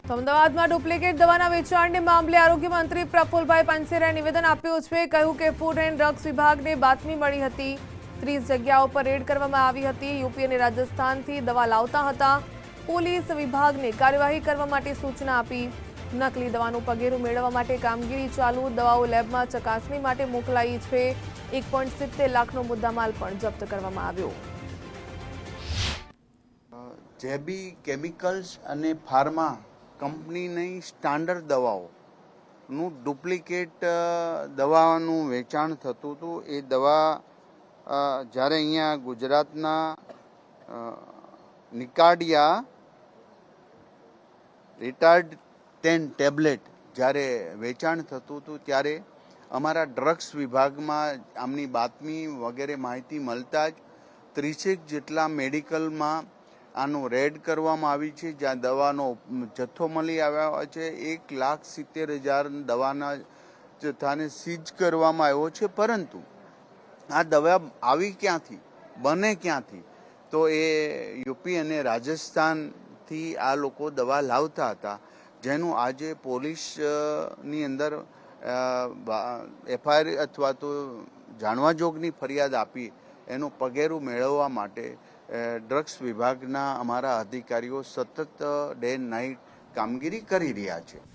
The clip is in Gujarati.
તો અમદાવાદમાં ડુપ્લિકેટ દવાના વેચાણને મામલે આરોગ્ય મંત્રી પ્રફુલભાઈ પાનસેરિયાએ નિવેદન આપ્યું છે। કહ્યું કે ફૂડ એન્ડ ડ્રગ્સ વિભાગને બાતમી મળી હતી। 30 જગ્યાઓ પર રેડ કરવામાં આવી હતી। યુપી અને રાજસ્થાનથી દવા લાવતા હતા। પોલીસ વિભાગને કાર્યવાહી કરવા માટે સૂચના આપી। નકલી દવાનું પગેરું મેળવવા માટે કામગીરી ચાલુ। દવાઓ લેબમાં ચકાસણી માટે મોકલાઈ છે। 1.70 લાખનો મુદ્દામાલ પણ જપ્ત કરવામાં આવ્યો। જેબી કેમિકલ્સ અને ફાર્મા કંપનીની સ્ટાન્ડર્ડ દવાઓનું ડુપ્લિકેટ દવાનું વેચાણ થતું હતું। એ દવા જ્યારે અહીંયા ગુજરાતના નિકાડિયા રિટાર્ડ 10 ટેબ્લેટ જ્યારે વેચાણ થતું હતું ત્યારે અમારા ડ્રગ્સ વિભાગમાં આમની બાતમી વગેરે માહિતી મળતા જ 30 જેટલા મેડિકલમાં આનું રેડ કરવામાં આવી છે, જ્યાં દવાનો જથ્થો મળી આવ્યો છે। 1,70,000 દવાના જથ્થાને સીઝ કરવામાં આવ્યો છે। પરંતુ આ દવા આવી ક્યાંથી, બને ક્યાંથી, તો એ યુપી અને રાજસ્થાનથી આ લોકો દવા લાવતા હતા, જેનું આજે પોલીસની અંદર એફઆઈઆર અથવા તો જાણવા જોગની ફરિયાદ આપી એનું પગેરું મેળવવા માટે ડ્રગ્સ વિભાગના અમારા અધિકારીઓ સતત ડે નાઇટ કામગીરી કરી રહ્યા છે।